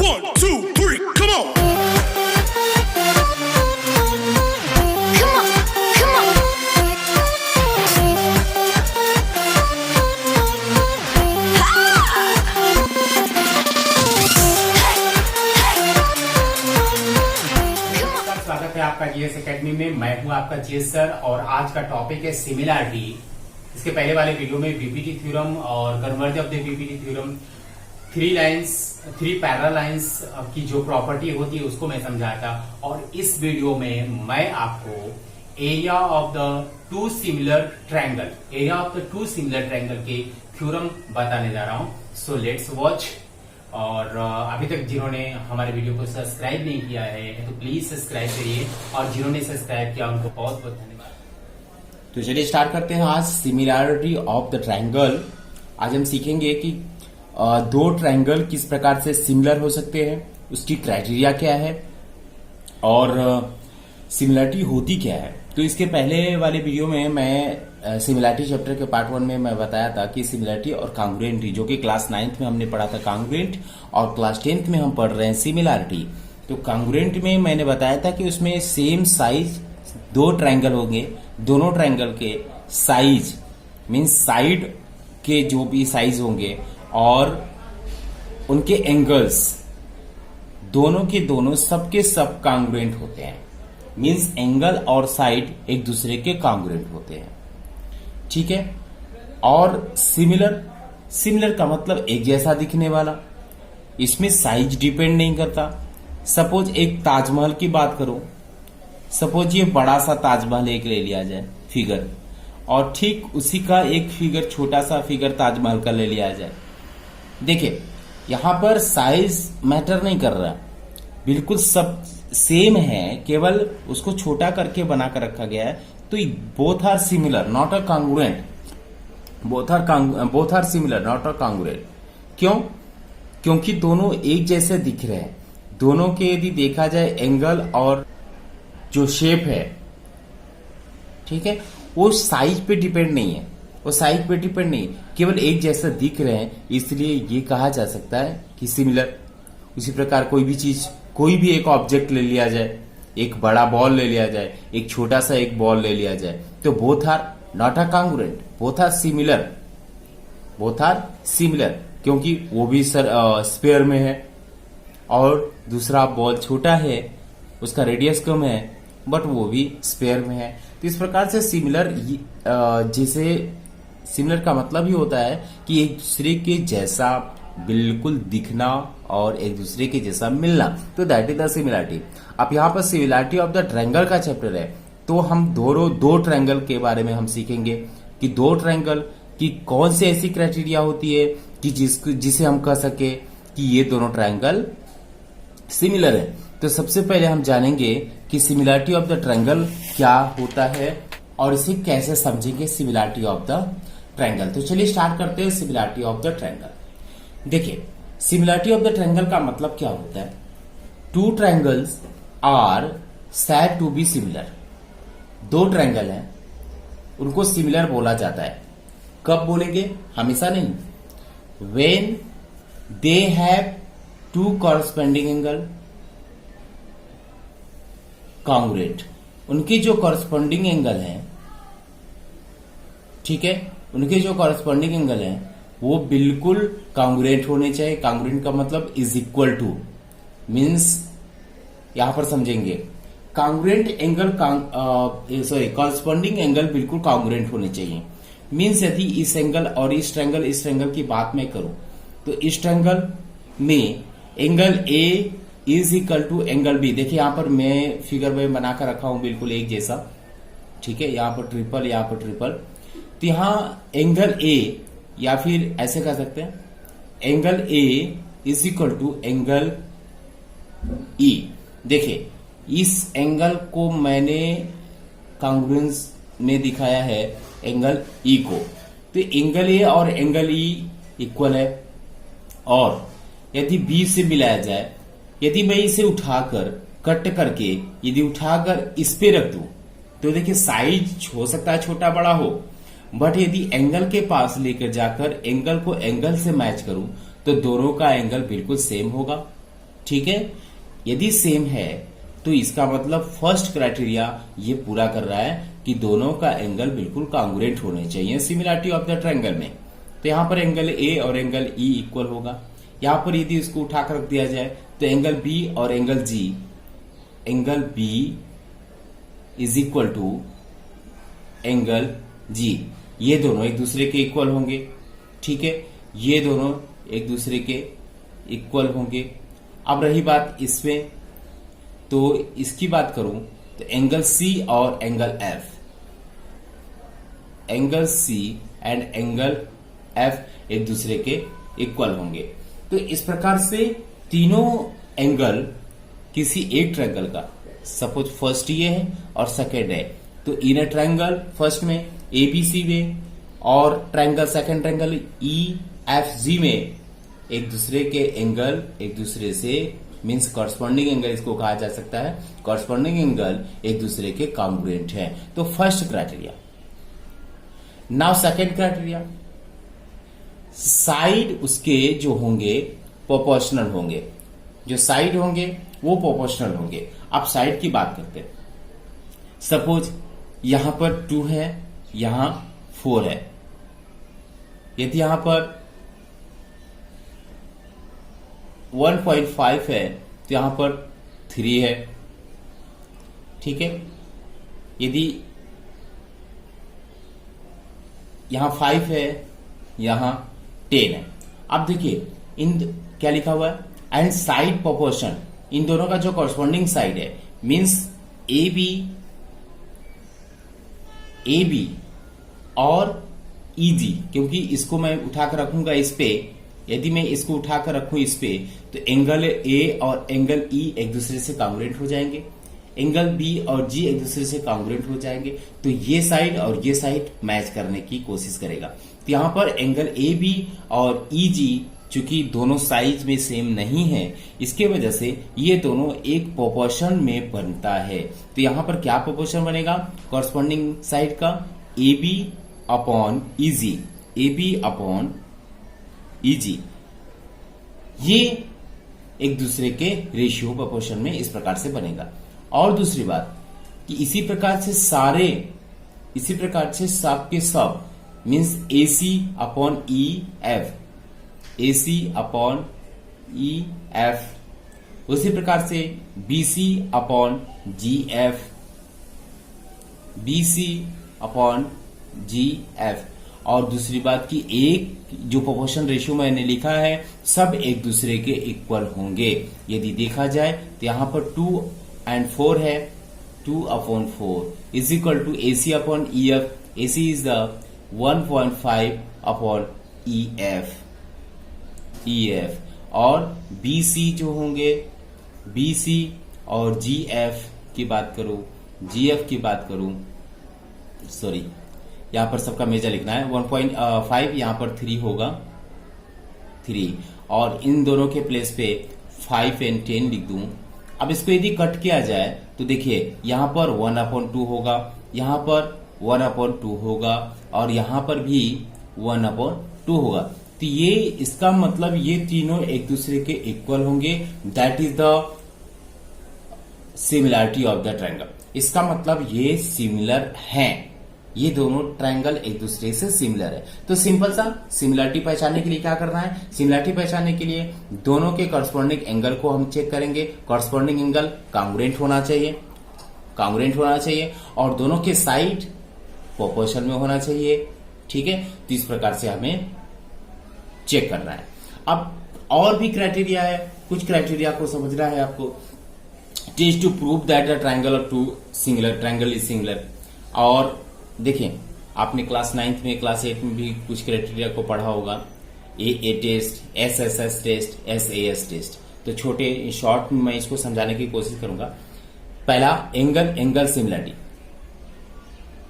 1, 2, 3, come on. Come on, come on. स्वागत है आपका जीएस एकेडमी में। मैं हूं आपका जीएस सर और आज का टॉपिक है सिमिलैरिटी। इसके पहले वाले वीडियो में बीपीटी थ्योरम और converse of the BPT theorem, three parallel lines की जो प्रॉपर्टी होती है उसको मैं समझाया था। और इस वीडियो में मैं आपको area of the two similar triangle के थ्योरम बताने जा रहा हूं। So let's watch. और अभी तक जिन्होंने हमारे वीडियो को सब्सक्राइब नहीं किया है तो प्लीज सब्सक्राइब करिए, और जिन्होंने सब्सक्राइब किया उनको बहुत बहुत धन्यवाद। तो चलिए स्टार्ट करते हैं आज सिमिलैरिटी ऑफ द ट्रायंगल। आज हम सीखेंगे कि दो ट्रायंगल किस प्रकार से सिमिलर हो सकते हैं, उसकी क्राइटेरिया क्या है और सिमिलैरिटी होती क्या है। तो इसके पहले वाले वीडियो में मैं सिमिलैरिटी चैप्टर के पार्ट 1 में मैं बताया था कि सिमिलैरिटी और कांग्रुएंटी, जो कि क्लास 9th में हमने पढ़ा था कांग्रुएंट, और क्लास 10th में हम पढ़ रहे हैं सिमिलैरिटी। तो कांग्रुएंट में मैंने बताया था कि उसमें सेम साइज दो ट्रायंगल होंगे, दोनों ट्रायंगल के साइज मीन्स साइड के जो भी साइज होंगे और उनके एंगल्स दोनों के दोनों सबके सब कांग्रुएंट होते हैं। मीन्स एंगल और साइड एक दूसरे के कांग्रुएंट होते हैं, ठीक है। और सिमिलर का मतलब एक जैसा दिखने वाला, इसमें साइज डिपेंड नहीं करता। सपोज एक ताजमहल की बात करो, सपोज ये बड़ा सा ताजमहल एक ले लिया जाए फिगर, और ठीक उसी का एक फिगर, छोटा सा फिगर ताजमहल का ले लिया जाए। देखिए यहां पर साइज मैटर नहीं कर रहा, बिल्कुल सब सेम है, केवल उसको छोटा करके बना कर रखा गया है। तो both are similar not a congruent, both are similar not a congruent. क्यों? क्योंकि दोनों एक जैसे दिख रहे हैं। दोनों के यदि देखा जाए एंगल और जो शेप है, ठीक है, वो साइज पे डिपेंड नहीं है, केवल एक जैसा दिख रहे हैं, इसलिए ये कहा जा सकता है कि सिमिलर। उसी प्रकार कोई भी चीज, कोई भी एक ऑब्जेक्ट ले लिया जाए, एक बड़ा बॉल ले लिया जाए, एक छोटा सा एक बॉल ले लिया जाए, तो both are not a congruent, both are similar, क्योंकि वो भी स्पेयर में है और दूसरा बॉल छोटा है, उसका रेडियस कम है, बट वो भी स्पेयर में है। तो इस प्रकार से सिमिलर का मतलब ही होता है कि एक दूसरे के जैसा बिल्कुल दिखना और एक दूसरे के जैसा मिलना। तो दैट इज द सिमिलैरिटी। अब यहाँ पर सिमिलैरिटी ऑफ द ट्रायंगल का चैप्टर है, तो हम दो ट्रायंगल के बारे में हम सीखेंगे कि दो ट्रायंगल की कौन सी ऐसी क्राइटेरिया होती है कि जिसे हम कह सके कि ये दोनों ट्रायंगल सिमिलर है। तो सबसे पहले हम जानेंगे कि सिमिलैरिटी ऑफ द ट्रायंगल क्या होता है और इसे कैसे समझेंगे सिमिलैरिटी ऑफ द ट्रायंगल। तो चलिए स्टार्ट करते हैं सिमिलैरिटी ऑफ द ट्रायंगल। देखिए सिमिलैरिटी ऑफ द ट्रायंगल का मतलब क्या होता है। Two triangles are said to be similar. दो ट्रायंगल हैं, उनको सिमिलर बोला जाता है। कब बोलेंगे? हमेशा नहीं। When they have two corresponding angle congruent. उनके जो कॉरस्पॉन्डिंग एंगल हैं, ठीक है, उनके जो कॉरस्पॉन्डिंग एंगल हैं वो बिल्कुल कांग्रुएंट होने चाहिए। कांग्रुएंट का मतलब इज इक्वल टू, मीन्स यहां पर समझेंगे कांग्रुएंट एंगल, कॉरस्पॉन्डिंग एंगल बिल्कुल कांग्रुएंट होने चाहिए। मीन्स यदि इस एंगल और इस ट्रायंगल की बात मैं करूं तो इस ट्रायंगल में angle A is equal to angle B. देखिए यहां पर मैं फिगर में बनाकर रखा हूं बिल्कुल एक जैसा, ठीक है, यहां पर ट्रिपल, यहां पर ट्रिपल। तो यहां एंगल ए, या फिर ऐसे कह सकते हैं angle A is equal to angle E. देखिए इस एंगल को मैंने कांग्रुएंस में दिखाया है एंगल ई को। तो एंगल ए और एंगल ई इक्वल है। और यदि बी से मिलाया जाए, यदि मैं इसे उठाकर कट करके यदि उठाकर इस पे रख दूं तो देखिए साइज हो सकता है छोटा बड़ा हो, बट यदि एंगल के पास लेकर जाकर एंगल को एंगल से मैच करूं तो दोनों का एंगल बिल्कुल सेम होगा। ठीक है। यदि सेम है तो इसका मतलब फर्स्ट क्राइटेरिया ये पूरा कर रहा है कि दोनों का एंगल बिल्कुल कांग्रुएंट होने चाहिए सिमिलरिटी ऑफ द ट्रायंगल में। तो यहां पर एंगल ए और एंगल ई इक्वल होगा। यहां पर यदि इसको उठाकर रख दिया जाए तो एंगल बी और angle B is equal to angle G, ये दोनों एक दूसरे के इक्वल होंगे, ठीक है, ये दोनों एक दूसरे के इक्वल होंगे। अब रही बात इसमें, तो इसकी बात करूं तो एंगल सी और angle F, angle C and angle F एक दूसरे के इक्वल होंगे। तो इस प्रकार से तीनों एंगल किसी एक ट्रायंगल का, सपोज फर्स्ट ये है और सेकेंड है, तो इन ए ट्रायंगल फर्स्ट में एबीसी में और ट्रायंगल सेकेंड ट्रायंगल ईएफजी में एक दूसरे के एंगल एक दूसरे से मीन्स कॉरस्पॉन्डिंग एंगल इसको कहा जा सकता है, कॉरस्पॉन्डिंग एंगल एक दूसरे के कांग्रुएंट है। तो first criteria. Now second criteria, side उसके जो होंगे प्रोपोर्शनल होंगे, जो साइड होंगे वो प्रोपोर्शनल होंगे। अब साइड की बात करते हैं। सपोज यहां पर 2 है, यहां 4 है। यदि यहां पर 1.5 है तो यहां पर 3 है, ठीक है। यदि यहां 5 है, यहां 10 है। अब देखिए इन क्या लिखा हुआ है, एंड साइड प्रोपोर्शन, इन दोनों का जो कॉरस्पॉन्डिंग साइड है मीन्स ए बी और ईजी, क्योंकि इसको मैं उठाकर रखूंगा इस पे, यदि मैं इसको उठाकर रखूं इस पे तो एंगल ए और एंगल ई एक दूसरे से कांग्रुएंट हो जाएंगे, एंगल बी और जी एक दूसरे से कांग्रुएंट हो जाएंगे। तो ये साइड और ये साइड मैच करने की कोशिश करेगा। तो यहां पर एंगल ए बी और ई जी चूंकि दोनों साइज में सेम नहीं है, इसके वजह से ये दोनों एक प्रोपोर्शन में बनता है। तो यहां पर क्या प्रोपोर्शन बनेगा कॉरस्पॉन्डिंग साइड का, A B upon E G, A B upon E G, ये एक दूसरे के रेशियो प्रोपोर्शन में इस प्रकार से बनेगा। और दूसरी बात कि इसी प्रकार से सब के सब means AC upon E F, AC upon EF, उसी प्रकार से BC upon GF, BC upon GF। और दूसरी बात कि एक जो प्रोपोर्शन रेशियो मैंने लिखा है सब एक दूसरे के इक्वल होंगे। यदि देखा जाए तो यहां पर 2 and 4 है, 2 upon 4 is equal to AC upon EF, AC is the 1.5 upon EF और BC जो होंगे, BC और GF की बात करूं, सॉरी यहां पर सबका मेजर लिखना है, 1.5 यहां पर 3 होगा, 3 और इन दोनों के प्लेस पे 5 and 10 लिख दूं। अब इसको यदि कट किया जाए तो देखिए यहां पर 1/2 होगा, यहां पर 1/2 होगा और यहां पर भी 1/2 होगा। तो ये इसका मतलब ये तीनों एक दूसरे के इक्वल होंगे, that is the similarity of the triangle. इसका मतलब ये सिमिलर हैं, ये दोनों ट्रायंगल एक दूसरे से सिमिलर है। तो सिंपल सा सिमिलरिटी पहचानने के लिए क्या करना है, सिमिलरिटी पहचानने के लिए दोनों के कॉरस्पॉन्डिंग एंगल को हम चेक करेंगे। कॉरस्पॉन्डिंग एंगल कांग्रुएंट होना चाहिए और दोनों के साइड प्रोपोर्शन में होना चाहिए, ठीक है। तो इस प्रकार से हमें चेक करना है। अब और भी क्राइटेरिया है, कुछ क्राइटेरिया को समझना है आपको। Test to prove that the triangle of two singular triangle is singular. और देखें आपने क्लास 9th में, क्लास 8 में भी कुछ क्राइटेरिया को पढ़ा होगा, A test, SSS test, SAS test. तो छोटे शॉर्ट में मैं इसको समझाने की कोशिश करूंगा। पहला angle similarity.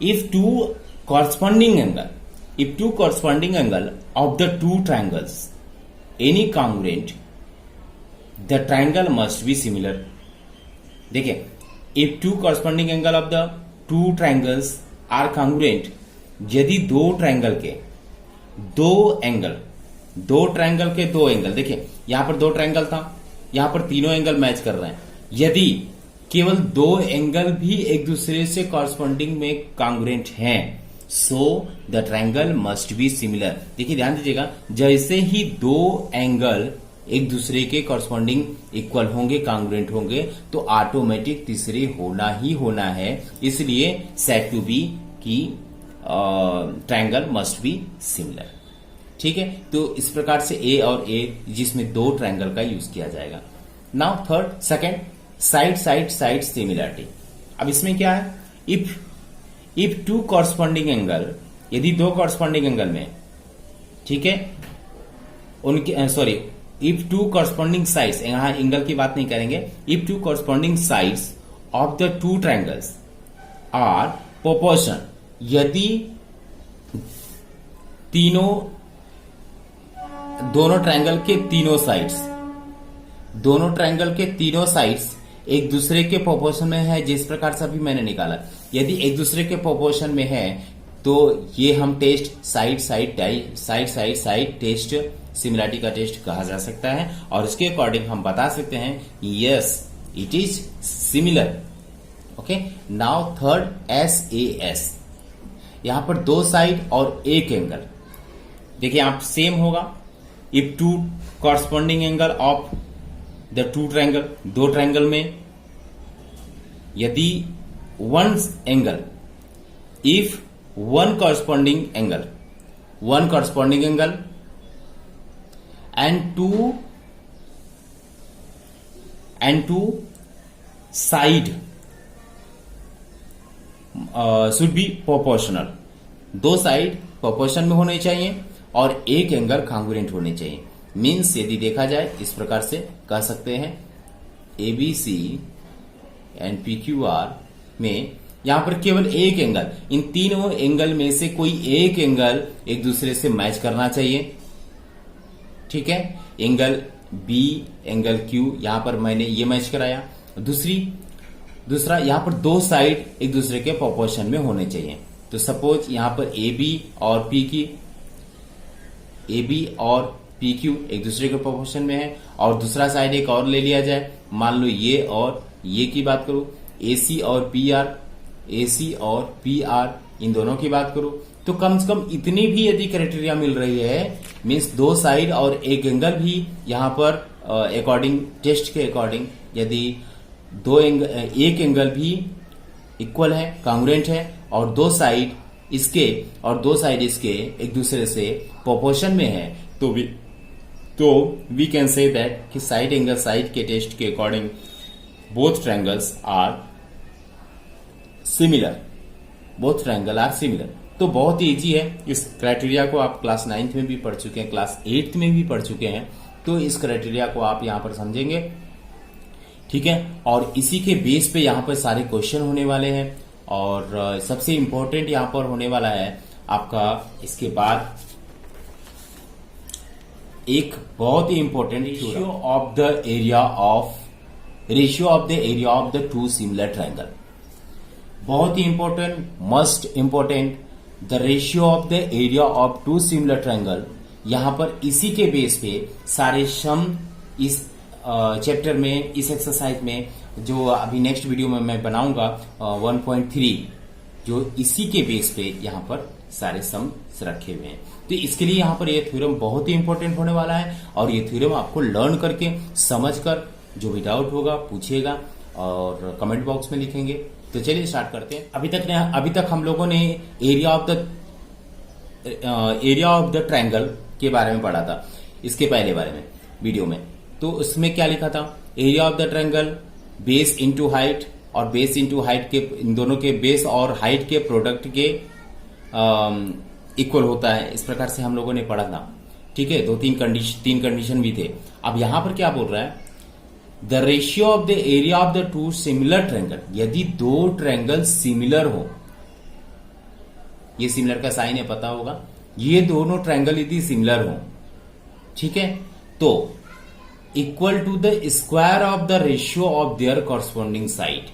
If two corresponding angle of the two triangles any congruent, the triangle must be similar। देखिए if two corresponding angle of the two triangles are congruent, यदि दो ट्रायंगल के दो एंगल, देखिए यहां पर 2 ट्रायंगल था, यहां पर तीनों एंगल मैच कर रहे हैं। यदि केवल दो एंगल भी एक दूसरे से कॉरस्पॉन्डिंग में कांग्रुएंट हैं, so the triangle must be similar. देखिए ध्यान दीजिएगा, जैसे ही दो एंगल एक दूसरे के कॉरस्पॉन्डिंग इक्वल होंगे, कांग्रुएंट होंगे, तो ऑटोमेटिक तीसरे होना ही होना है। इसलिए सेड टू बी की ट्रायंगल मस्ट बी सिमिलर। ठीक है, तो इस प्रकार से ए और ए जिसमें दो ट्रायंगल का यूज किया जाएगा। Now third, second, side side side similarity. अब इसमें क्या है, इफ टू कॉरस्पॉन्डिंग एंगल, यदि दो कॉरस्पॉन्डिंग एंगल में, ठीक है, उनके sorry, if two corresponding sides, यहां एंगल की बात नहीं करेंगे, if two corresponding sides of the two triangles are proportion, यदि दोनों ट्रायंगल के तीनों साइड्स एक दूसरे के प्रोपोर्शन में है, जिस प्रकार से अभी मैंने निकाला, यदि एक दूसरे के प्रोपोर्शन में है तो ये हम टेस्ट साइड टेस्ट सिमिलरिटी का टेस्ट कहा जा सकता है, और इसके अकॉर्डिंग हम बता सकते हैं yes it is similar. Okay, now third, SAS, यहां पर दो साइड और एक एंगल। देखिए आप सेम होगा, if two corresponding angle of the two triangle, दो ट्रायंगल में यदि one angle, if one corresponding angle and two side should be proportional, दो साइड प्रोपोर्शन में होने चाहिए और एक एंगल कांग्रुएंट होने चाहिए। मीन्स यदि देखा जाए इस प्रकार से कह सकते हैं ABC एंड PQR में यहां पर केवल एक एंगल, इन तीनों एंगल में से कोई एक एंगल एक दूसरे से मैच करना चाहिए। ठीक है, एंगल B, एंगल Q, यहां पर मैंने ये मैच कराया। दूसरा यहां पर दो साइड एक दूसरे के प्रोपोर्शन में होने चाहिए। तो सपोज यहां पर AB और PQ एक दूसरे के प्रोपोर्शन में है, और दूसरा साइड एक और ले लिया जाए, मान लो ये और ये की बात करूं, AC और PR इन दोनों की बात करूं, तो कम से कम इतनी भी यदि क्राइटेरिया मिल रही है, मीन्स दो साइड और एक एंगल भी यहां पर अकॉर्डिंग टेस्ट के अकॉर्डिंग यदि एक एंगल भी इक्वल है, कांग्रुएंट है, और दो साइड इसके एक दूसरे से प्रोपोर्शन में है, तो वी कैन से दैट कि साइड के टेस्ट के according both triangles are similar. तो बहुत ही इजी है, इस क्राइटेरिया को आप क्लास 9th में भी पढ़ चुके हैं, क्लास 8th में भी पढ़ चुके हैं, तो इस क्राइटेरिया को आप यहां पर समझेंगे। ठीक है, और इसी के बेस पे यहां पर सारे क्वेश्चन होने वाले हैं, और सबसे इंपॉर्टेंट यहां पर होने वाला है आपका इसके बाद एक बहुत ही important ratio of the area of the two similar triangle. बहुत ही important, must important, the ratio of the area of two similar triangle. यहां पर इसी के बेस पे सारे सम इस चैप्टर में, इस एक्सरसाइज में, जो अभी नेक्स्ट वीडियो में मैं बनाऊंगा 1.3, जो इसी के बेस पे यहां पर सारे सम रखे हुए हैं। तो इसके लिए यहां पर ये थ्योरम बहुत ही इंपॉर्टेंट होने वाला है, और ये थ्योरम आपको लर्न करके, समझकर, जो भी डाउट होगा पूछिएगा और कमेंट बॉक्स में लिखेंगे। तो चलिए स्टार्ट करते हैं। अभी तक हम लोगों ने एरिया ऑफ द ट्रायंगल के बारे में पढ़ा था, इसके पहले बारे में वीडियो में। तो उसमें क्या लिखा था, area of the triangle base into height, और बेस इंटू हाइट के, इन दोनों के बेस और हाइट के प्रोडक्ट के इक्वल होता है, इस प्रकार से हम लोगों ने पढ़ा था। ठीक है, तीन कंडीशन भी थे। अब यहां पर क्या बोल रहा है, the ratio of the area of the two similar triangle, यदि दो ट्रायंगल सिमिलर हो, ये सिमिलर का साइन है पता होगा, ये दोनों ट्रायंगल यदि सिमिलर हो, ठीक है, तो equal to the square of the ratio of their corresponding side.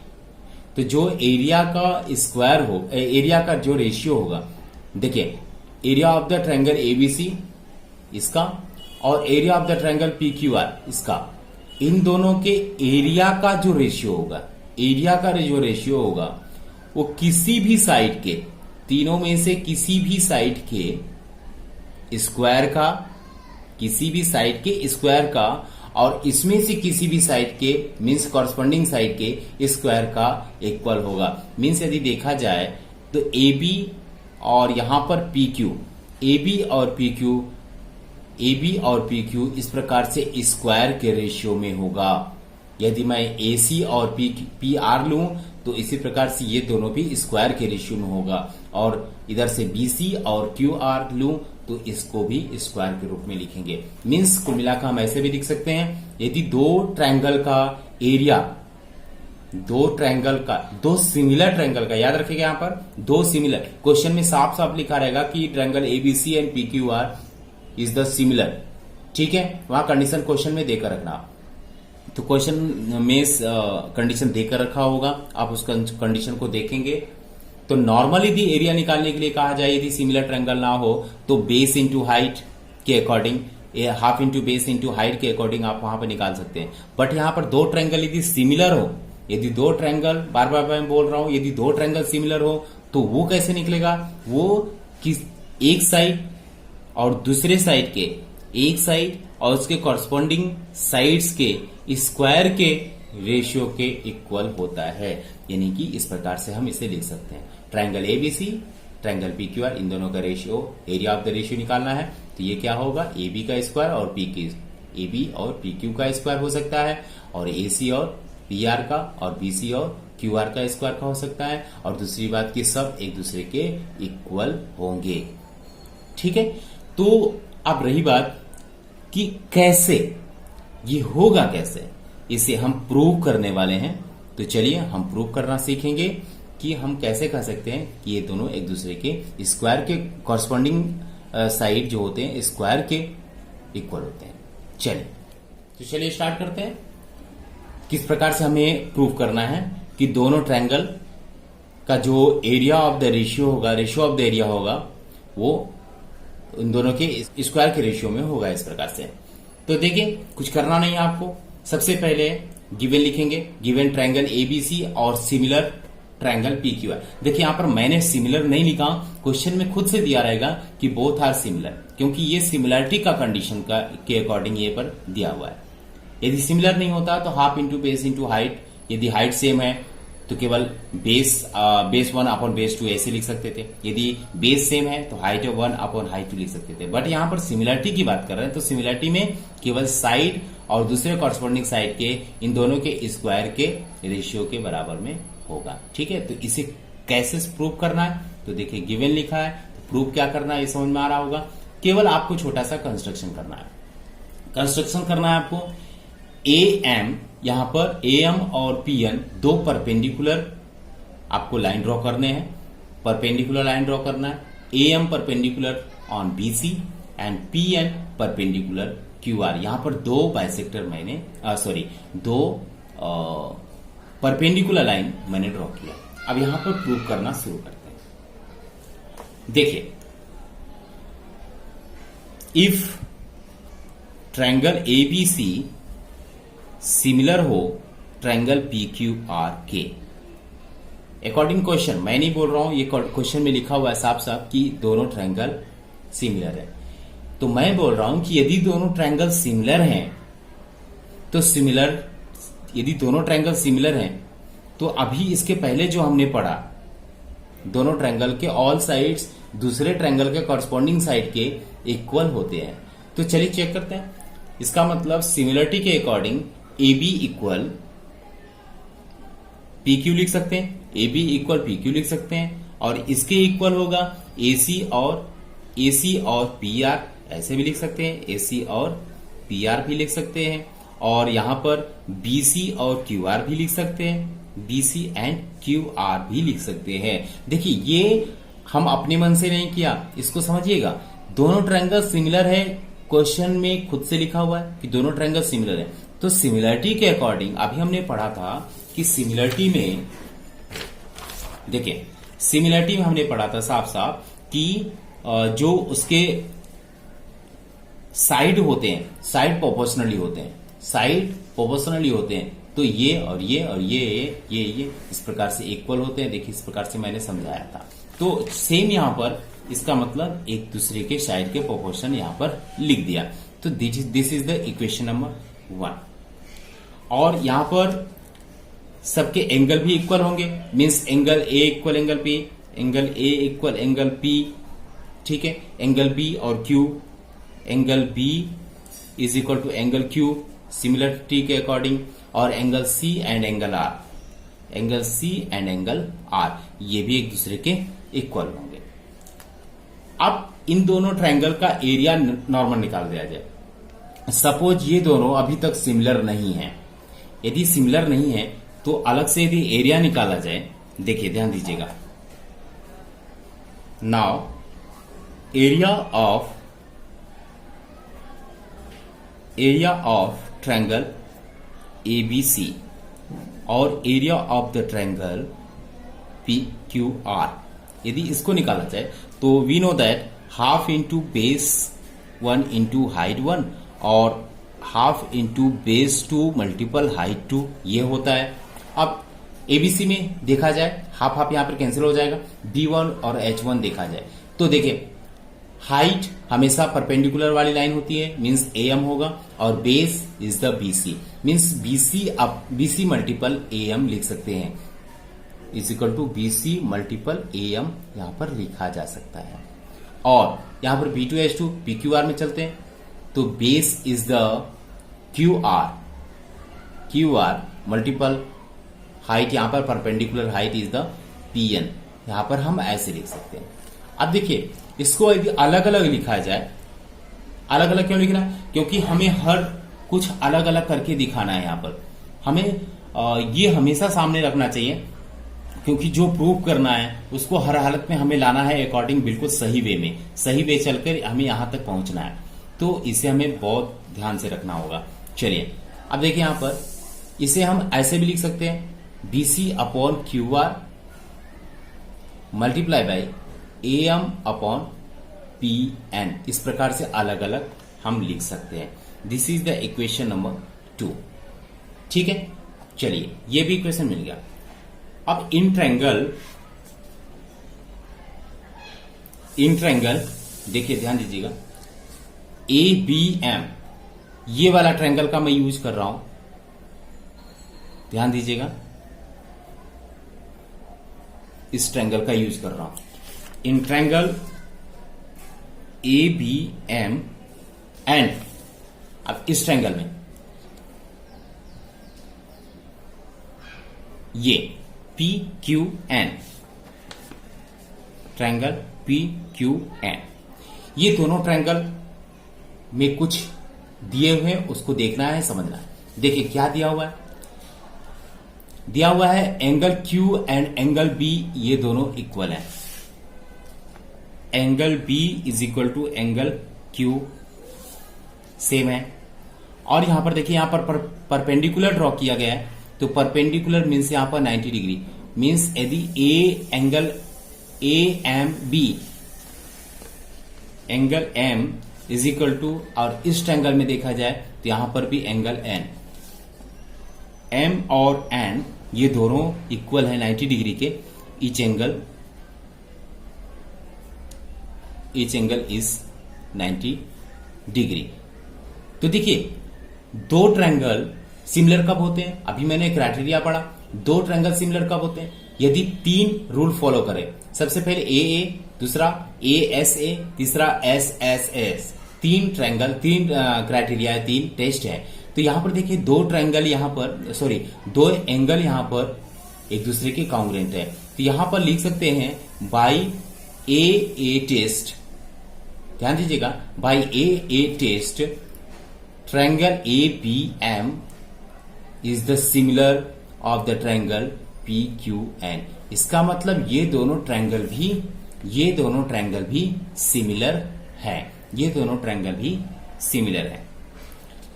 तो जो एरिया का स्क्वायर हो, एरिया का जो रेशियो होगा, देखिए area of the triangle ABC इसका, और area of the triangle PQR इसका, इन दोनों के एरिया का जो रेशियो होगा, एरिया का जो रेशियो होगा वो किसी भी साइड के, तीनों में से किसी भी साइड के स्क्वायर का, किसी भी साइड के स्क्वायर का, और इसमें से किसी भी साइड के मींस कॉरस्पॉन्डिंग साइड के स्क्वायर का इक्वल होगा। मींस यदि देखा जाए तो ए बी और यहां पर पी क्यू, ए बी और पी क्यू इस प्रकार से स्क्वायर के रेशियो में होगा। यदि मैं ए सी और पी आर लूं तो इसी प्रकार से ये दोनों भी स्क्वायर के रेशियो में होगा, और इधर से बी सी और क्यू आर लूं तो इसको भी स्क्वायर के रूप में लिखेंगे। मींस कुल मिलाकर हम ऐसे भी लिख सकते हैं, यदि दो ट्रायंगल का एरिया, दो सिमिलर ट्रायंगल का, याद रखिएगा यहां पर दो सिमिलर, क्वेश्चन में साफ साफ लिखा रहेगा कि triangle ABC and P Q R is the similar, ठीक है, वहां कंडीशन क्वेश्चन में देकर रखना। तो क्वेश्चन में कंडीशन देकर रखा होगा, आप उस कंडीशन को देखेंगे। तो नॉर्मली यदि एरिया निकालने के लिए कहा जाए, यदि सिमिलर ट्रायंगल ना हो तो बेस इंटू हाइट के according, half into base into height के अकॉर्डिंग आप वहां पर निकाल सकते हैं। बट यहां पर दो ट्रायंगल यदि सिमिलर हो, यदि दो ट्रायंगल, बार बार मैं बोल रहा हूं, यदि दो ट्रायंगल सिमिलर हो तो वो कैसे निकलेगा, वो एक साइड और दूसरे साइड के, एक साइड और उसके कॉरस्पॉन्डिंग साइड्स के स्क्वायर के रेशियो के इक्वल होता है। यानी कि इस प्रकार से हम इसे लिख सकते हैं, ट्रायंगल एबीसी, ट्रायंगल पीक्यूआर, इन दोनों का ratio, area of the ratio निकालना है। तो ये क्या होगा, ए बी का स्क्वायर और ए बी और पी क्यू का स्क्वायर हो सकता है, और ए सी और पी आर का, और बी सी और क्यू आर का स्क्वायर का हो सकता है। और दूसरी बात कि सब एक दूसरे के इक्वल होंगे, ठीक है। तो अब रही बात कि कैसे ये होगा, कैसे इसे हम प्रूव करने वाले हैं। तो चलिए हम प्रूव करना सीखेंगे कि हम कैसे कह सकते हैं कि ये दोनों एक दूसरे के स्क्वायर के कॉरस्पॉन्डिंग साइड जो होते हैं स्क्वायर के इक्वल होते हैं। चलिए स्टार्ट करते हैं। किस प्रकार से हमें प्रूव करना है कि दोनों ट्रायंगल का जो एरिया ऑफ द रेशियो होगा, रेशियो ऑफ द एरिया होगा, वो इन दोनों के स्क्वायर के रेशियो में होगा इस प्रकार से। तो देखिए कुछ करना नहीं है आपको, सबसे पहले गिवन लिखेंगे, गिवन ट्रायंगल एबीसी और सिमिलर ट्रायंगल पीक्यूआर। देखिए यहां पर मैंने सिमिलर नहीं लिखा, क्वेश्चन में खुद से दिया रहेगा कि बोथ आर सिमिलर, क्योंकि ये सिमिलरिटी का कंडीशन का के अकॉर्डिंग ये पर दिया हुआ है। यदि सिमिलर नहीं होता तो half into base into height, यदि हाइट सेम है तो केवल बेस 1 अपॉन बेस 2 ऐसे लिख सकते थे। यदि बेस सेम है तो हाइट 1 अपॉन हाइट 2 लिख सकते थे। बट यहां पर सिमिलरिटी की बात कर रहे हैं, तो सिमिलरिटी में केवल साइड और दूसरे कॉरस्पॉन्डिंग साइड के इन दोनों के स्क्वायर के रेशियो के बराबर में होगा, ठीक है। तो इसे कैसे प्रूव करना है, तो देखिए गिवन लिखा है, तो प्रूव क्या करना है ये समझ में आ रहा होगा। केवल आपको छोटा सा कंस्ट्रक्शन करना है। कंस्ट्रक्शन करना है आपको, ए एम, यहां पर ए एम और पी एन दो परपेंडिकुलर आपको लाइन ड्रॉ करने हैं, परपेंडिकुलर लाइन ड्रॉ करना है। A M perpendicular on B C and P N perpendicular Q R. यहां पर दो बाइसेक्टर मैंने दो परपेंडिकुलर लाइन मैंने ड्रॉ किया। अब यहां पर प्रूव करना शुरू करते हैं। देखिए, इफ ट्रायंगल एबीसी सिमिलर हो ट्रायंगल पी क्यू आर के, अकॉर्डिंग क्वेश्चन, मैं नहीं बोल रहा हूं, ये क्वेश्चन में लिखा हुआ है साफ साफ कि दोनों ट्रायंगल सिमिलर है। तो मैं बोल रहा हूं कि यदि दोनों ट्रायंगल सिमिलर हैं तो यदि दोनों ट्रायंगल सिमिलर हैं तो अभी इसके पहले जो हमने पढ़ा, दोनों ट्रायंगल के ऑल साइड्स दूसरे ट्रायंगल के कॉरस्पॉन्डिंग साइड के इक्वल होते हैं। तो चलिए चेक करते हैं। इसका मतलब सिमिलरिटी के according A B equal P Q लिख सकते हैं, A B equal P Q लिख सकते हैं, और इसके इक्वल होगा ए सी और पी आर, ऐसे भी लिख सकते हैं, ए सी और पी आर भी लिख सकते हैं, और यहां पर बी सी और क्यू आर भी लिख सकते हैं, B C and Q R भी लिख सकते हैं। देखिए ये हम अपने मन से नहीं किया, इसको समझिएगा। दोनों ट्रायंगल सिमिलर है, क्वेश्चन में खुद से लिखा हुआ है कि दोनों ट्रायंगल सिमिलर है। तो सिमिलरिटी के अकॉर्डिंग अभी हमने पढ़ा था कि सिमिलरिटी में, देखिए सिमिलरिटी में हमने पढ़ा था साफ साफ कि जो उसके साइड होते हैं, साइड प्रोपोर्शनली होते हैं, साइड प्रोपोर्शनली होते हैं तो ये और ये और ये इस प्रकार से इक्वल होते हैं। देखिए इस प्रकार से मैंने समझाया था। तो सेम यहां पर इसका मतलब एक दूसरे के साइड के प्रोपोर्शन यहां पर लिख दिया। तो this is the equation number 1। और यहां पर सबके एंगल भी इक्वल होंगे, means angle A equal angle P, angle A equal angle P, ठीक है। एंगल बी और Q, angle B is equal to angle Q similarity के अकॉर्डिंग, और angle C and angle R, angle C and angle R ये भी एक दूसरे के इक्वल होंगे। अब इन दोनों ट्रायंगल का एरिया नॉर्मल निकाल दिया जाए। सपोज ये दोनों अभी तक सिमिलर नहीं है, यदि सिमिलर नहीं है तो अलग से यदि एरिया निकाला जाए, देखिए ध्यान दीजिएगा। Now area of triangle ABC और area of the triangle PQR, यदि इसको निकाला जाए तो we know that half into base 1 into height 1 और half into base 2 multiple height 2 ये होता है। अब ABC में देखा जाए हाफ हाफ यहां पर कैंसिल हो जाएगा, B1 और H1 देखा जाए तो देखिए हाइट हमेशा परपेंडिकुलर वाली लाइन होती है, मींस AM होगा, और base is the BC, means BC multiple AM लिख सकते हैं, is equal to BC multiple AM यहां पर लिखा जा सकता है। और यहां पर B2H2 PQR में चलते हैं तो base is the QR multiple height, यहां पर perpendicular height is the PN, यहां पर हम ऐसे लिख सकते हैं। अब देखिए इसको यदि अलग अलग लिखा जाए, अलग अलग क्यों लिखना है, क्योंकि हमें हर कुछ अलग अलग करके दिखाना है। यहां पर हमें ये हमेशा सामने रखना चाहिए, क्योंकि जो प्रूव करना है उसको हर हालत में हमें लाना है अकॉर्डिंग बिल्कुल सही वे में, सही वे चलकर हमें यहां तक पहुंचना है। तो इसे हमें बहुत ध्यान से रखना होगा। चलिए अब देखिए यहां पर इसे हम ऐसे भी लिख सकते हैं, BC upon QR multiply by AM upon PN, इस प्रकार से अलग अलग हम लिख सकते हैं। This is the equation number 2, ठीक है। चलिए ये भी इक्वेशन मिल गया। अब इन ट्रायंगल देखिए ध्यान दीजिएगा, ABM ये वाला ट्रायंगल का मैं यूज कर रहा हूं, ध्यान दीजिएगा, इस ट्रायंगल का यूज कर रहा हूं। इन ट्रायंगल ABM एंड अब इस ट्रायंगल में ये PQN, ट्रायंगल PQN, ये दोनों ट्रायंगल में कुछ दिए हुए उसको देखना है, समझना है। देखिए क्या दिया हुआ है, दिया हुआ है angle Q and angle B ये दोनों इक्वल हैं, angle B is equal to angle Q same है। और यहां पर देखिए यहां पर परपेंडिकुलर ड्रॉ किया गया है, तो परपेंडिकुलर मीन्स यहां पर 90 डिग्री, मीन्स यदि angle AMB angle M is equal to, और इस ट्रायंगल में देखा जाए तो यहां पर भी एंगल N, M और N ये दोनों इक्वल है 90 डिग्री के, ईच एंगल इज 90 डिग्री। तो देखिए दो ट्रायंगल सिमिलर कब होते हैं, अभी मैंने क्राइटेरिया पढ़ा, दो ट्रायंगल सिमिलर कब होते हैं, यदि 3 रूल फॉलो करें। सबसे पहले AA, दूसरा ASA, तीसरा SSS, 3 ट्रायंगल, 3 क्राइटेरिया है, 3 टेस्ट है। तो यहां पर देखिए दो ट्रायंगल यहां पर, सॉरी दो एंगल यहां पर एक दूसरे के कांग्रुएंट है, तो यहां पर लिख सकते हैं बाई AA टेस्ट, ध्यान दीजिएगा, by AA test triangle ABM is the similar of the triangle PQN। इसका मतलब ये दोनों ट्रायंगल भी सिमिलर है, ये दोनों ट्रायंगल भी सिमिलर है।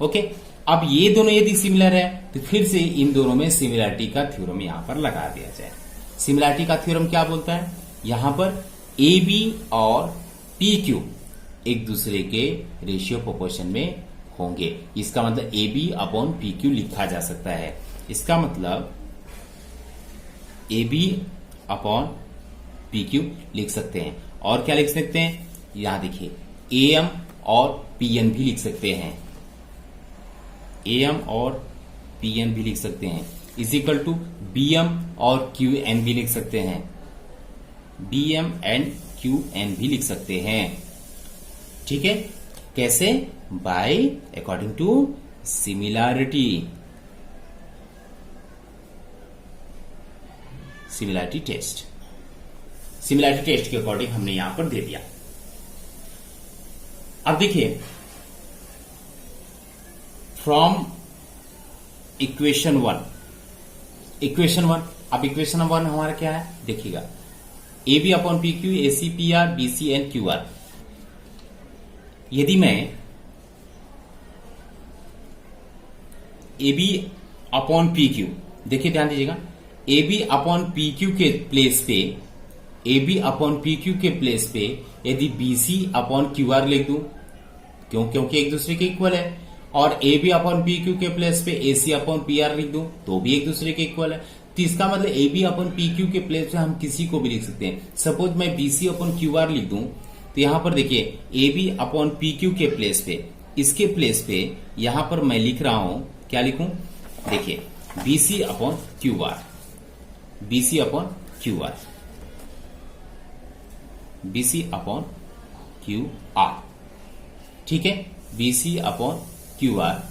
ओके, अब ये दोनों यदि सिमिलर है तो फिर से इन दोनों में सिमिलरिटी का थ्योरम यहां पर लगा दिया जाए। सिमिलरिटी का थ्योरम क्या बोलता है, यहां पर AB और PQ एक दूसरे के रेशियो प्रोपोर्शन में होंगे। इसका मतलब A B upon P Q लिखा जा सकता है। इसका मतलब A B upon P Q लिख सकते हैं। और क्या लिख सकते हैं, यहां देखिए ए एम और पी एन भी लिख सकते हैं, ए एम और पी एन भी लिख सकते हैं। Is equal to B M और क्यू एन भी लिख सकते हैं, B M and Q N भी लिख सकते हैं। ठीक है, कैसे? By according to similarity, similarity test, similarity test के अकॉर्डिंग हमने यहां पर दे दिया। अब देखिए from equation one, equation one, अब इक्वेशन वन हमारा क्या है देखिएगा, A B upon P Q, A C P R, B C N Q R. यदि मैं A B upon P Q, देखिए ध्यान दीजिएगा, A B upon P Q के प्लेस पे, A B upon P Q के प्लेस पे यदि B C upon Q R लिख दूं, क्योंकि एक दूसरे के इक्वल है, और A B upon P Q के प्लेस पे A C upon P are लिख दूं तो भी एक दूसरे के इक्वल है। तो इसका मतलब A B upon P Q के प्लेस पे हम किसी को भी लिख सकते हैं। सपोज मैं B C upon Q R लिख दूं तो यहां पर देखिए A B upon P Q के प्लेस पे, इसके प्लेस पे यहां पर मैं लिख रहा हूं, क्या लिखूं, देखिए B C upon Q R, B C upon Q R, B C upon Q R. ठीक है, B C upon Q R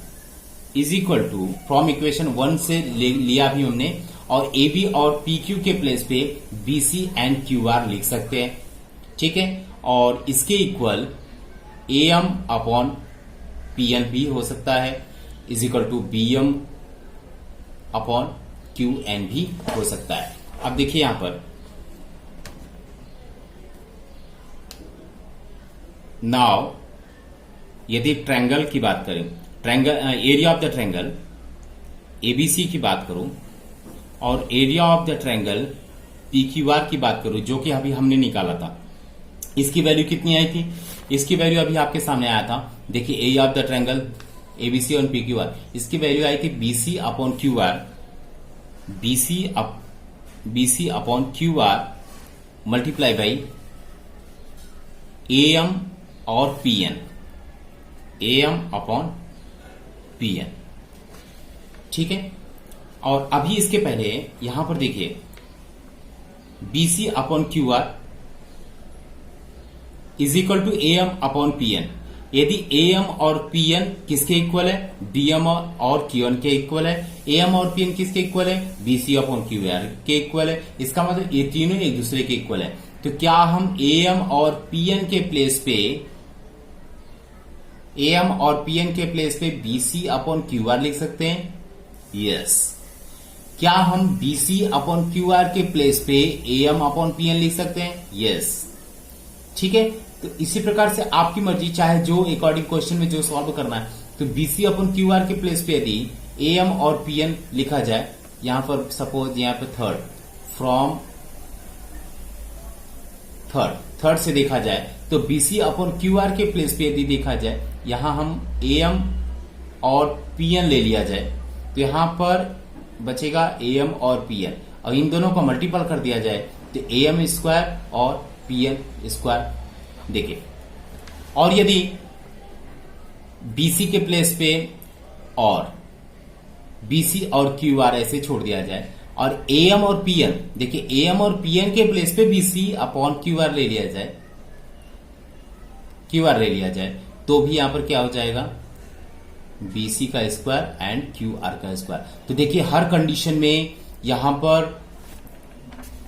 is equal to, from equation one से लिया भी हमने, और ए बी और पी क्यू के प्लेस पे B C and Q R लिख सकते हैं। ठीक है, और इसके equal A M upon P N भी हो सकता है, is equal to B M upon Q N भी हो सकता है। अब देखिए यहां पर नाउ यदि ट्रायंगल की बात करें, triangle area of the triangle ABC की बात करूं और area of the triangle PQR की बात करूं, जो कि अभी हमने निकाला था, इसकी वैल्यू कितनी आई थी? इसकी वैल्यू अभी आपके सामने आया था, देखिए area of the triangle ABC और पीक्यूआर, इसकी वैल्यू आई थी BC upon Q R, BC upon Q R multiply by A M और P N, A M upon P N. ठीक है, और अभी इसके पहले यहां पर देखिए BC upon Q R is equal to A M upon P N. यदि ए एम और पी एन किसके इक्वल है? डी एम और क्यू एन के इक्वल है। ए एम और पी एन किसके इक्वल है? बीसी अपॉन क्यू आर के इक्वल है। इसका मतलब ये तीनों एक दूसरे के इक्वल है। तो क्या हम ए एम और पी एन के प्लेस पे, ए एम और पी एन के प्लेस पे बीसी अपॉन क्यू आर लिख सकते हैं? यस। क्या हम बीसी अपॉन क्यू आर के प्लेस पे A M upon P N लिख सकते हैं? यस। ठीक है, तो इसी प्रकार से आपकी मर्जी, चाहे जो अकॉर्डिंग क्वेश्चन में जो सॉल्व करना है, तो बीसी अपॉन क्यू आर के प्लेस पे यदि ए एम और पी एन लिखा जाए, यहां पर सपोज यहां पर थर्ड, फ्रॉम थर्ड से देखा जाए तो बीसी अपॉन क्यू आर के प्लेस पे यदि देखा जाए, यहां हम ए एम और पी एन ले लिया जाए, तो यहां पर बचेगा ए एम और पी एन, और इन दोनों को मल्टीपल कर दिया जाए तो ए एम स्क्वायर और पी एन स्क्वायर। देखिए, और यदि बीसी के प्लेस पे और बीसी और क्यू आर ऐसे छोड़ दिया जाए, और ए एम और पी एन, देखिए ए एम और पी एन के प्लेस पे बीसी अपॉन क्यू आर ले लिया जाए, क्यू आर ले लिया जाए, तो भी यहां पर क्या हो जाएगा? बीसी का स्क्वायर एंड क्यू आर का स्क्वायर। तो देखिए हर कंडीशन में यहां पर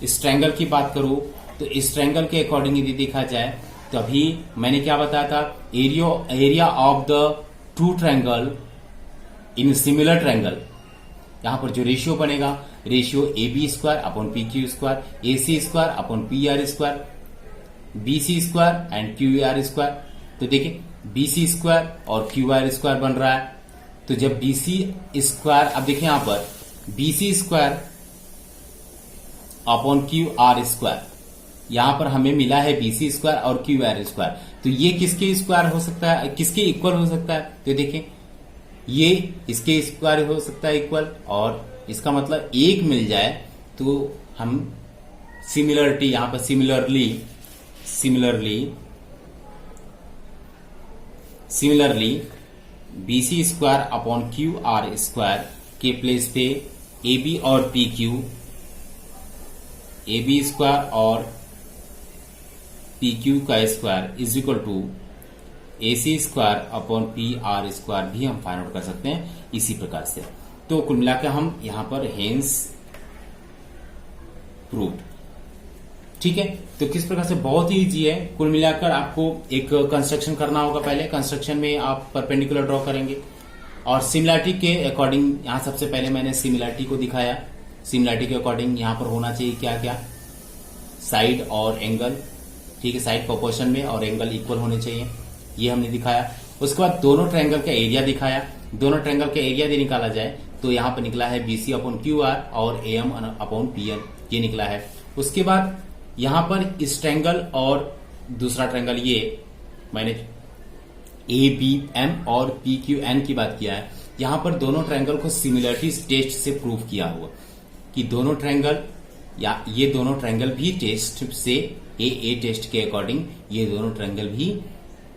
इस ट्रायंगल की बात करूं तो इस ट्रायंगल के अकॉर्डिंग यदि देखा जाए तो अभी मैंने क्या बताया था? Area of the two triangle in similar triangle, यहां पर जो रेशियो बनेगा, ratio A B square upon P Q square, A C square upon P R square, B C square and Q R square. तो देखिए BC square और Q R square बन रहा है। तो जब बीसी स्क्वायर, अब देखिए यहां पर BC square upon Q R square, यहाँ पर हमें मिला है BC स्क्वायर और QR स्क्वायर, तो ये किसके स्क्वायर हो सकता है, किसके इक्वल हो सकता है? तो देखें ये इसके स्क्वायर हो सकता है इक्वल, और इसका मतलब एक मिल जाए तो हम सिमिलरिटी यहां पर similarly BC square upon QR square के प्लेस पे AB और PQ, AB स्क्वायर और PQ का square is equal to AC square upon PR square भी हम फाइंड आउट कर सकते हैं इसी प्रकार से। तो कुल मिलाकर हम यहां पर हेंस प्रूव्ड। ठीक है, तो किस प्रकार से, बहुत ही इजी है। कुल मिलाकर आपको एक कंस्ट्रक्शन करना होगा। पहले कंस्ट्रक्शन में आप परपेंडिकुलर ड्रॉ करेंगे और सिमिलरिटी के अकॉर्डिंग, यहां सबसे पहले मैंने सिमिलरिटी को दिखाया। सिमिलरिटी के अकॉर्डिंग यहां पर होना चाहिए क्या क्या, साइड और एंगल। ठीक है, साइड प्रोपोर्शन में और एंगल इक्वल होने चाहिए, ये हमने दिखाया। उसके बाद दोनों ट्रायंगल का एरिया दिखाया। दोनों ट्रायंगल का एरिया यदि निकाला जाए तो यहां पर निकला है BC अपॉन QR और AM अपॉन PN, ये निकला है। उसके बाद यहां पर इस ट्रायंगल और दूसरा ट्रायंगल, ये मैंने ABM और PQN की बात किया है। यहां पर दोनों ट्रायंगल को सिमिलरिटी टेस्ट से प्रूव किया हुआ कि दोनों ट्रायंगल या ये दोनों ट्रायंगल भी टेस्ट से ए टेस्ट के अकॉर्डिंग ये दोनों ट्रायंगल भी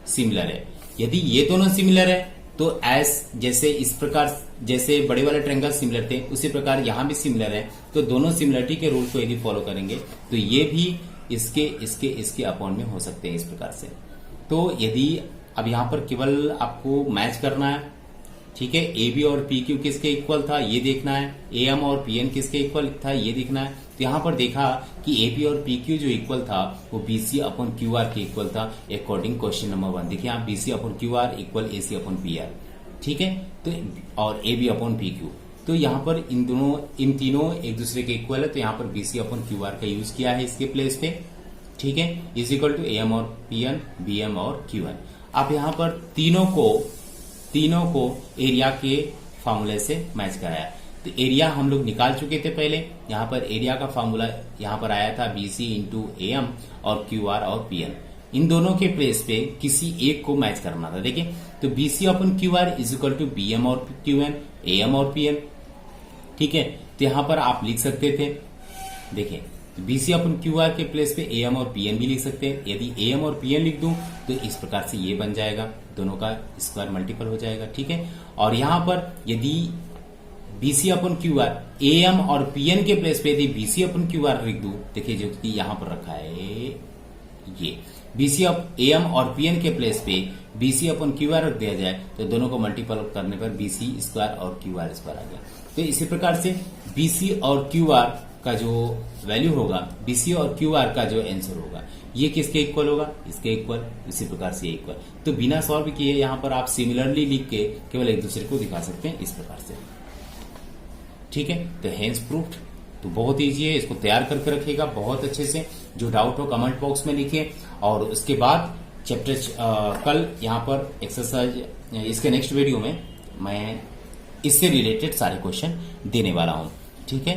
सिमिलर है। यदि ये दोनों सिमिलर है तो जैसे इस प्रकार जैसे बड़े वाले ट्रायंगल सिमिलर थे उसी प्रकार यहां भी सिमिलर है, तो दोनों सिमिलरिटी के रूल को यदि फॉलो करेंगे तो ये भी इसके अपॉन में हो सकते हैं इस प्रकार से। तो यदि अब यहां पर केवल आपको मैच करना है, ठीक है, AB और PQ किसके इक्वल था ये देखना है, AM और PN किसके इक्वल था ये देखना है। तो यहां पर देखा कि AB और PQ जो इक्वल था वो BC अपॉन QR के इक्वल था अकॉर्डिंग क्वेश्चन नंबर 1। देखिए आप BC upon QR equal AC upon PR, ठीक है, तो और AB अपॉन PQ। तो यहाँ पर इन तीनों एक दूसरे के इक्वल है, तो यहाँ पर BC अपॉन QR का यूज किया है इसके प्लेस पे, ठीक है, इज इक्वल टू AM और PN, BM और QN। आप यहाँ पर तीनों को एरिया के फॉर्मूले से मैच कराया। तो एरिया हम लोग निकाल चुके थे पहले। यहाँ पर एरिया का फॉर्मूला यहाँ पर आया था BC इंटू AM और QR और PN। इन दोनों के प्लेस पे किसी एक को मैच करना था। देखिए, तो BC upon QR is equal to BM और QN, AM और PN, ठीक है। तो यहाँ पर आप लिख सकते थे, देखिए BC अपॉन QR के प्लेस पे AM और PN भी लिख सकते हैं। यदि AM और PN लिख दूं तो इस प्रकार से ये बन जाएगा, दोनों का स्क्वायर मल्टीपल हो जाएगा, ठीक है। और यहां पर यदि BC अपॉन QR AM और PN के प्लेस पे यदि BC अपॉन QR लिख दूं, देखिए जो कि यहां पर रखा है ये BC AM और PN के प्लेस पे BC अपॉन QR रख दिया जाए तो दोनों को मल्टीपल करने पर BC स्क्वायर और QR स्क्वायर आ गया। तो इसी प्रकार से BC और QR का जो वैल्यू होगा, BC और QR का जो आंसर होगा ये किसके इक्वल होगा, इसके इक्वल, इसी प्रकार से इक्वल। तो बिना सॉल्व किए यहाँ पर आप सिमिलरली लिख के केवल एक दूसरे को दिखा सकते हैं इस प्रकार से, ठीक है। तो हेंस प्रूफ्ड, तो बहुत इजी है, इसको तैयार करके रखिएगा बहुत अच्छे से। जो डाउट हो कमेंट बॉक्स में लिखिए और उसके बाद चैप्टर कल यहाँ पर एक्सरसाइज, इसके नेक्स्ट वीडियो में मैं इससे रिलेटेड सारे क्वेश्चन देने वाला हूँ, ठीक है।